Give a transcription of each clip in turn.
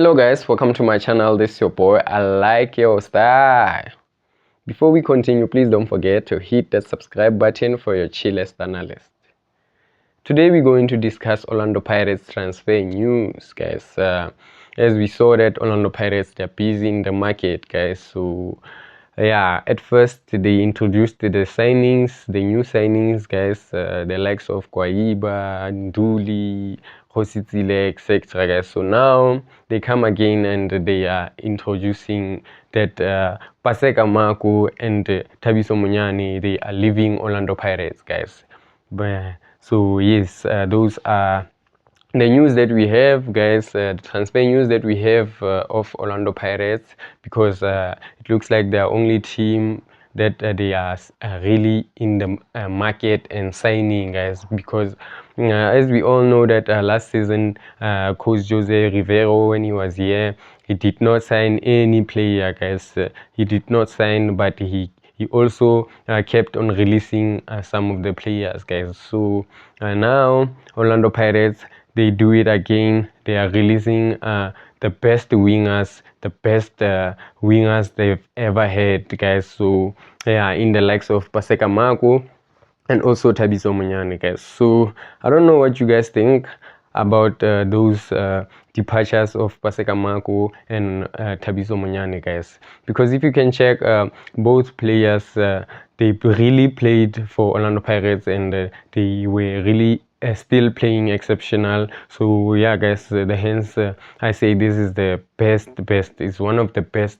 Hello guys, welcome to my channel. This is your boy I Like Your Style. Before we continue, please don't forget to hit that subscribe button for your chillest analyst. Today we're going to discuss Orlando Pirates transfer news, guys. As we saw that Orlando Pirates, they're busy in the market, guys. So yeah, at first they introduced the new signings, guys, the likes of Kwaiba, Nduli, Rositsile, etc., guys. So now they come again and they are introducing that Paseka Mako and Thabiso Munyane, they are leaving Orlando Pirates, guys. So yes, those are the news that we have, guys, the transfer news that we have of Orlando Pirates, because it looks like the only team that they are really in the market and signing, guys, because as we all know that last season Coach Jose Rivero, when he was here, he did not sign any player, guys. He did not sign, but he also kept on releasing some of the players, guys. So now Orlando Pirates, they do it again. They are releasing the best wingers they've ever had, guys. So yeah, in the likes of Paseka Mako and also Thabiso Munyane, guys. So I don't know what you guys think about those departures of Paseka Mako and Thabiso Munyane, guys, because if you can check, both players, they really played for Orlando Pirates, and they were really still playing exceptional. So yeah, guys, hence I say this is the best it's one of the best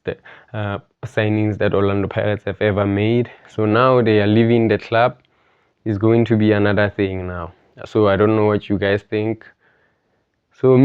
signings that Orlando Pirates have ever made. So now they are leaving the club. Is going to be another thing now. So I don't know what you guys think. So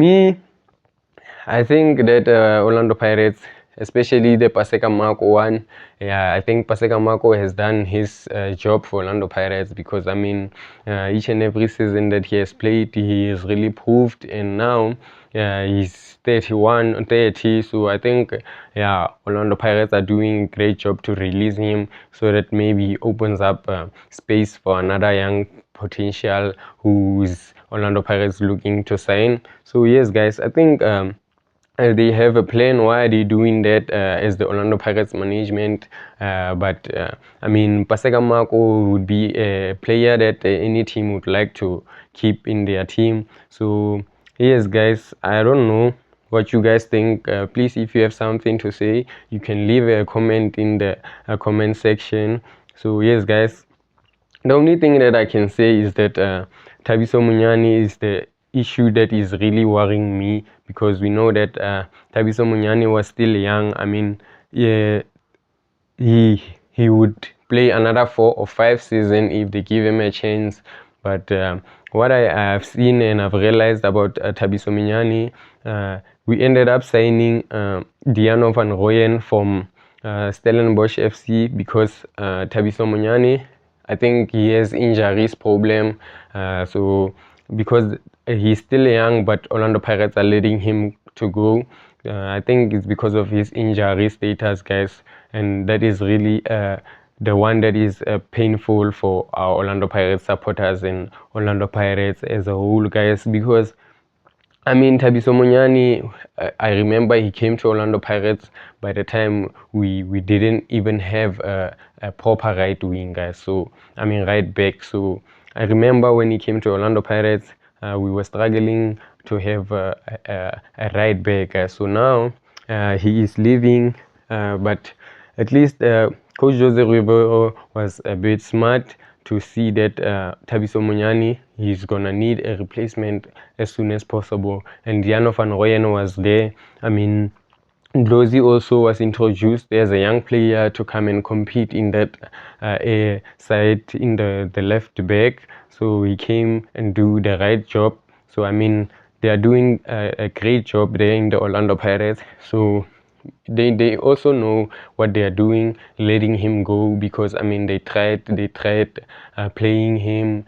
I think that Orlando Pirates, especially the Paseka Mako one, yeah, I think Paseka Mako has done his job for Orlando Pirates, because I mean, each and every season that he has played, he has really proved, and now he's 31, 30, so I think, yeah, Orlando Pirates are doing a great job to release him, so that maybe opens up space for another young potential who's Orlando Pirates looking to sign. So yes, guys, I think they have a plan. Why are they doing that as the Orlando Pirates management? But I mean, Paseka Mako would be a player that any team would like to keep in their team. So yes, guys, I don't know what you guys think. Please, if you have something to say, you can leave a comment in the comment section. So yes, guys, the only thing that I can say is that Thabiso Munyane is the issue that is really worrying me, because we know that Thabiso Munyane was still young. I mean, yeah, he would play another 4 or 5 seasons if they give him a chance. But what I have seen and I've realized about Thabiso Munyane, we ended up signing Diano van Rooyen from Stellenbosch FC, because Thabiso Munyane, I think he has injuries problem. So because he's still young, but Orlando Pirates are letting him to go. I think it's because of his injury status, guys, and that is really the one that is painful for our Orlando Pirates supporters and Orlando Pirates as a whole, guys, because I mean, Thabiso Munyane, I remember he came to Orlando Pirates by the time we didn't even have a proper right wing, guys. So, I mean, right back. So, I remember when he came to Orlando Pirates, we were struggling to have a right back, guys. So now he is leaving, but at least Coach Jose Rivero was a bit smart to see that Thabiso Munyane, he's gonna need a replacement as soon as possible, and Diano van Rooyen was there. I mean, Ndlozi also was introduced as a young player to come and compete in that side in the left back. So he came and do the right job. So I mean, they are doing a great job there in the Orlando Pirates. So they also know what they are doing, letting him go, because I mean they tried playing him,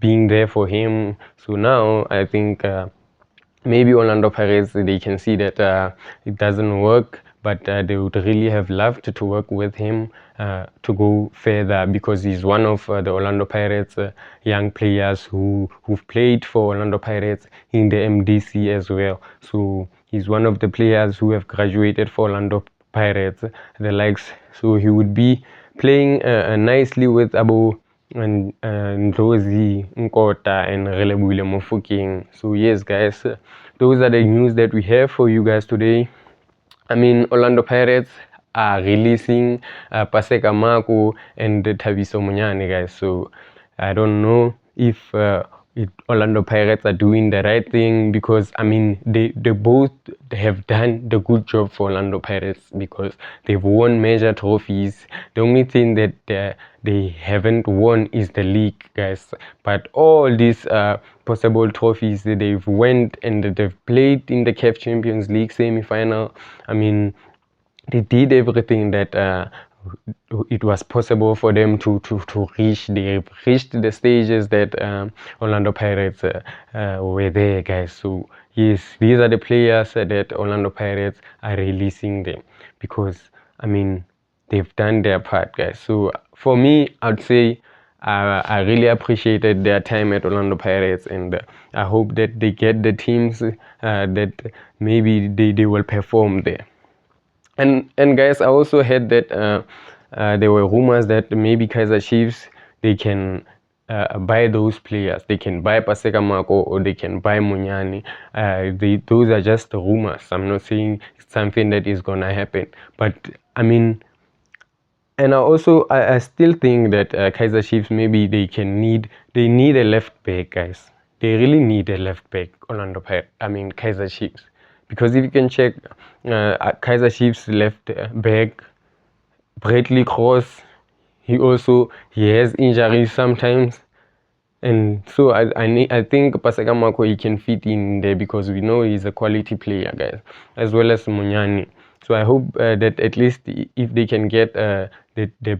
being there for him. So now I think maybe Orlando Pirates, they can see that it doesn't work, but they would really have loved to work with him to go further, because he's one of the Orlando Pirates young players who've played for Orlando Pirates in the MDC as well. So He's one of the players who have graduated for Orlando Pirates, the likes. So he would be playing nicely with Abo and Ndlozi Nkota and Relebohile Mofokeng. So yes, guys, those are the news that we have for you guys today. I mean, Orlando Pirates are releasing Paseka Mako and Thabiso Munyane, guys. So I don't know if Orlando Pirates are doing the right thing, because I mean they both have done the good job for Orlando Pirates, because they've won major trophies. The only thing that they haven't won is the league, guys. But all these possible trophies that they've won, and they've played in the CAF Champions League semi-final. I mean, they did everything that it was possible for them to reach. They reached the stages that Orlando Pirates were there, guys. So yes, these are the players that Orlando Pirates are releasing them, because I mean they've done their part, guys. So for me, I'd say I really appreciated their time at Orlando Pirates, and I hope that they get the teams that maybe they will perform there. And guys, I also heard that there were rumors that maybe Kaizer Chiefs, they can buy those players. They can buy Paseka Mako, or they can buy Munyani. Those are just rumors. I'm not saying it's something that is gonna happen, but I mean, and I still think that Kaizer Chiefs, maybe they need a left back, guys. They really need a left back. Kaizer Chiefs, because if you can check Kaizer Chiefs left back, Bradley Cross, he has injuries sometimes. And so I think Paseka Mako, he can fit in there, because we know he's a quality player, guys, as well as Munyani. So I hope that at least if they can get the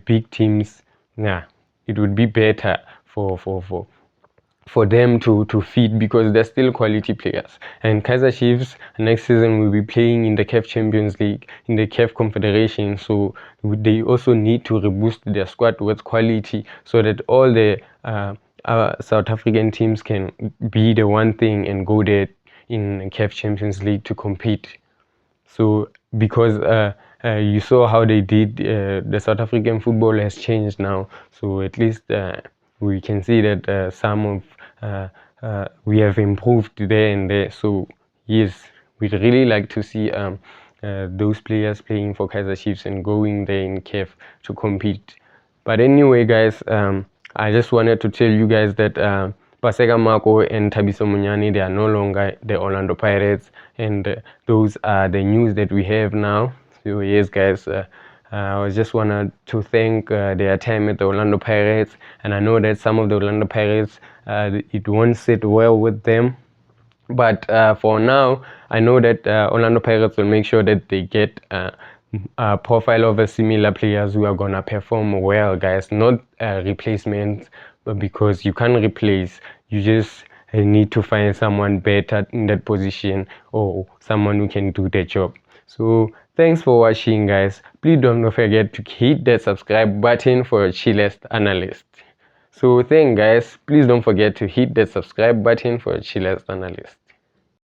big teams, yeah, it would be better for them to feed, because they're still quality players. And Kaizer Chiefs next season will be playing in the CAF Champions League, in the CAF Confederation. So they also need to reboost their squad with quality, so that all the South African teams can be the one thing and go there in CAF Champions League to compete. So because you saw how they did, the South African football has changed now. So at least we can see that some of we have improved there and there. So yes, we'd really like to see those players playing for Kaizer Chiefs and going there in CAF to compete. But anyway, guys, I just wanted to tell you guys that Paseka Mako and Thabiso Munyane, they are no longer the Orlando Pirates, and those are the news that we have now. So yes, guys, I just wanted to thank their time at the Orlando Pirates, and I know that some of the Orlando Pirates, it won't sit well with them. But for now, I know that Orlando Pirates will make sure that they get a profile of a similar players who are gonna perform well, guys. Not replacements, but because you can't replace, you just need to find someone better in that position, or someone who can do the job. So thanks for watching, guys. Please don't forget to hit that subscribe button for a chillest analyst. So thanks, guys. Please don't forget to hit that subscribe button for a chillest analyst.